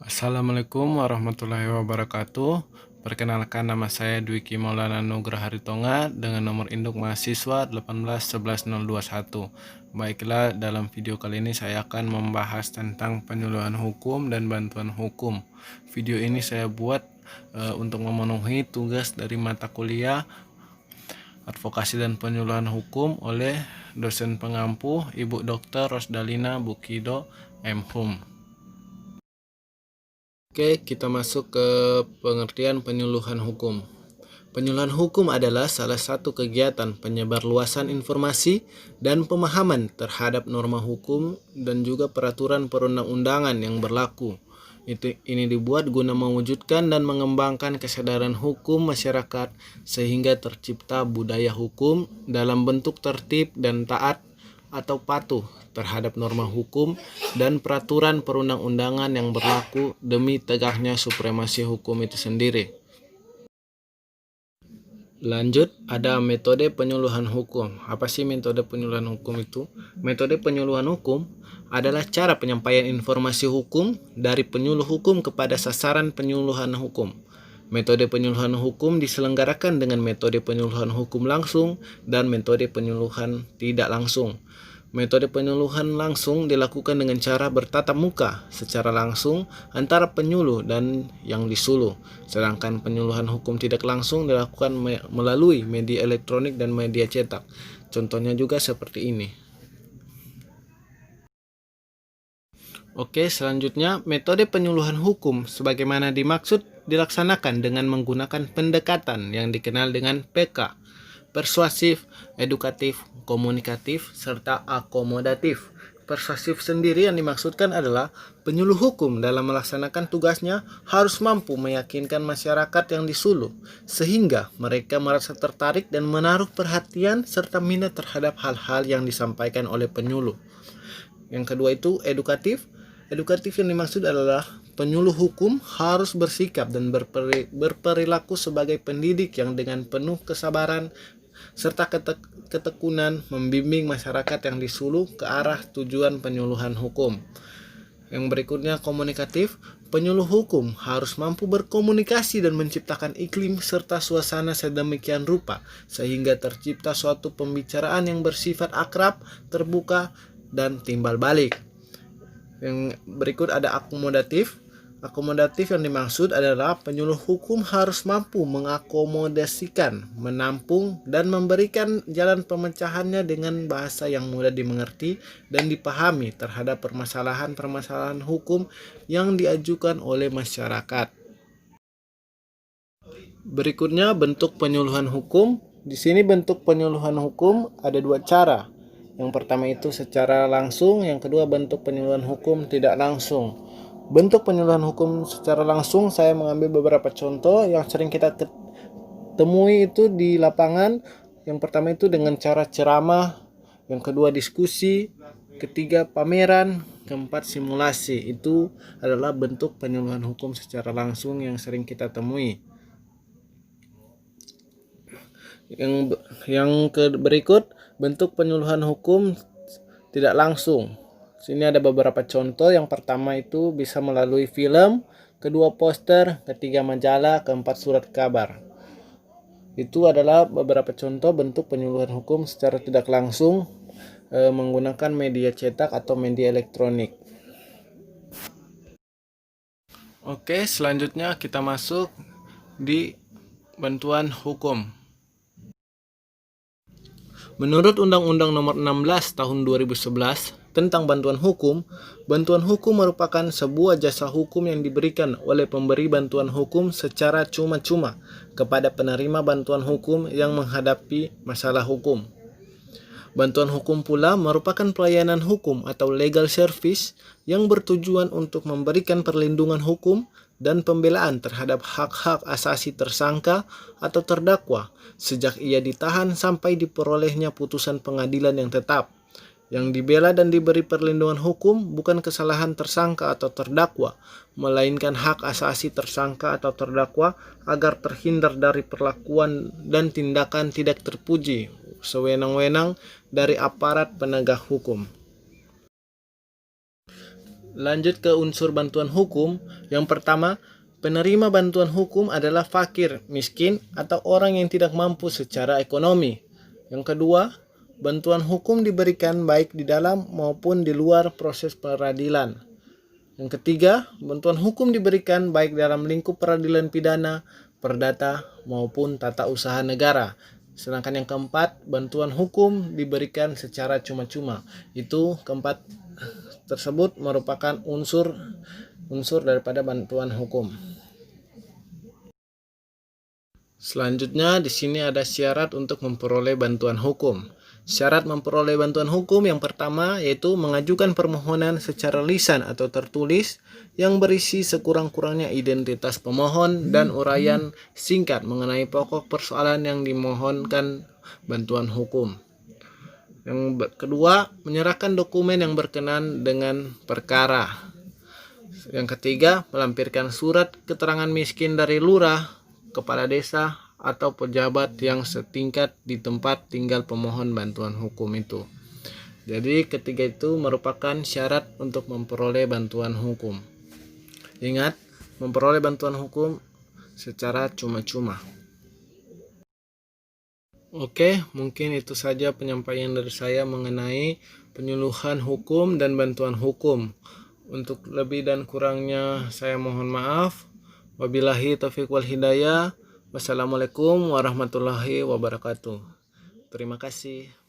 Assalamualaikum warahmatullahi wabarakatuh. Perkenalkan, nama saya Dwiki Maulana Nugraha Haritonga dengan nomor induk mahasiswa 1811021. Baiklah, dalam video kali ini saya akan membahas tentang penyuluhan hukum dan bantuan hukum. Video ini saya buat untuk memenuhi tugas dari mata kuliah Advokasi dan Penyuluhan Hukum oleh dosen pengampu Ibu Dr. Rosdalina Bukido M.Hum. Oke, kita masuk ke pengertian penyuluhan hukum. Penyuluhan hukum adalah salah satu kegiatan penyebarluasan informasi dan pemahaman terhadap norma hukum dan juga peraturan perundang-undangan yang berlaku. Ini dibuat guna mewujudkan dan mengembangkan kesadaran hukum masyarakat sehingga tercipta budaya hukum dalam bentuk tertib dan taat atau patuh terhadap norma hukum dan peraturan perundang-undangan yang berlaku demi tegaknya supremasi hukum itu sendiri. Lanjut, ada metode penyuluhan hukum. Apa sih metode penyuluhan hukum itu? Metode penyuluhan hukum adalah cara penyampaian informasi hukum dari penyuluh hukum kepada sasaran penyuluhan hukum. Metode penyuluhan hukum diselenggarakan dengan metode penyuluhan hukum langsung dan metode penyuluhan tidak langsung. Metode penyuluhan langsung dilakukan dengan cara bertatap muka secara langsung antara penyuluh dan yang disuluh. Sedangkan penyuluhan hukum tidak langsung dilakukan melalui media elektronik dan media cetak. Contohnya juga seperti ini. Oke, selanjutnya metode penyuluhan hukum sebagaimana dimaksud dilaksanakan dengan menggunakan pendekatan yang dikenal dengan PK. Persuasif, edukatif, komunikatif, serta akomodatif. Persuasif sendiri yang dimaksudkan adalah penyuluh hukum dalam melaksanakan tugasnya harus mampu meyakinkan masyarakat yang disuluh, sehingga mereka merasa tertarik dan menaruh perhatian serta minat terhadap hal-hal yang disampaikan oleh penyuluh. Yang kedua itu edukatif. Edukatif yang dimaksud adalah penyuluh hukum harus bersikap dan berperilaku sebagai pendidik yang dengan penuh kesabaran serta ketekunan membimbing masyarakat yang disuluh ke arah tujuan penyuluhan hukum. Yang berikutnya komunikatif. Penyuluh hukum harus mampu berkomunikasi dan menciptakan iklim serta suasana sedemikian rupa sehingga tercipta suatu pembicaraan yang bersifat akrab, terbuka, dan timbal balik. Yang berikut ada akomodatif. Akomodatif yang dimaksud adalah penyuluh hukum harus mampu mengakomodasikan, menampung, dan memberikan jalan pemecahannya dengan bahasa yang mudah dimengerti dan dipahami terhadap permasalahan-permasalahan hukum yang diajukan oleh masyarakat. Berikutnya bentuk penyuluhan hukum. Di sini bentuk penyuluhan hukum ada dua cara. Yang pertama itu secara langsung, yang kedua bentuk penyuluhan hukum tidak langsung. Bentuk penyuluhan hukum secara langsung saya mengambil beberapa contoh yang sering kita temui itu di lapangan. Yang pertama itu dengan cara ceramah, yang kedua diskusi, ketiga pameran, keempat simulasi. Itu adalah bentuk penyuluhan hukum secara langsung yang sering kita temui. Yang berikut bentuk penyuluhan hukum tidak langsung. Sini ada beberapa contoh. Yang pertama itu bisa melalui film, kedua poster, ketiga majalah, keempat surat kabar. Itu adalah beberapa contoh bentuk penyuluhan hukum secara tidak langsung menggunakan media cetak atau media elektronik. Oke, selanjutnya kita masuk di bantuan hukum. Menurut Undang-Undang Nomor 16 Tahun 2011 tentang bantuan hukum merupakan sebuah jasa hukum yang diberikan oleh pemberi bantuan hukum secara cuma-cuma kepada penerima bantuan hukum yang menghadapi masalah hukum. Bantuan hukum pula merupakan pelayanan hukum atau legal service yang bertujuan untuk memberikan perlindungan hukum dan pembelaan terhadap hak-hak asasi tersangka atau terdakwa sejak ia ditahan sampai diperolehnya putusan pengadilan yang tetap. Yang dibela dan diberi perlindungan hukum bukan kesalahan tersangka atau terdakwa, melainkan hak asasi tersangka atau terdakwa agar terhindar dari perlakuan dan tindakan tidak terpuji sewenang-wenang dari aparat penegak hukum. Lanjut ke unsur bantuan hukum. Yang pertama, penerima bantuan hukum adalah fakir, miskin, atau orang yang tidak mampu secara ekonomi. Yang kedua, bantuan hukum diberikan baik di dalam maupun di luar proses peradilan. Yang ketiga, bantuan hukum diberikan baik dalam lingkup peradilan pidana, perdata, maupun tata usaha negara. Sedangkan yang keempat, bantuan hukum diberikan secara cuma-cuma. Itu keempat tersebut merupakan unsur daripada bantuan hukum. Selanjutnya di sini ada syarat untuk memperoleh bantuan hukum. Syarat memperoleh bantuan hukum yang pertama yaitu mengajukan permohonan secara lisan atau tertulis yang berisi sekurang-kurangnya identitas pemohon dan uraian singkat mengenai pokok persoalan yang dimohonkan bantuan hukum. Yang kedua, menyerahkan dokumen yang berkenan dengan perkara. Yang ketiga, melampirkan surat keterangan miskin dari lurah, kepala desa, atau pejabat yang setingkat di tempat tinggal pemohon bantuan hukum itu. Jadi ketiga itu merupakan syarat untuk memperoleh bantuan hukum. Ingat, memperoleh bantuan hukum secara cuma-cuma. Oke, mungkin itu saja penyampaian dari saya mengenai penyuluhan hukum dan bantuan hukum. Untuk lebih dan kurangnya saya mohon maaf. Wabillahi taufiq wal hidayah. Wassalamualaikum warahmatullahi wabarakatuh. Terima kasih.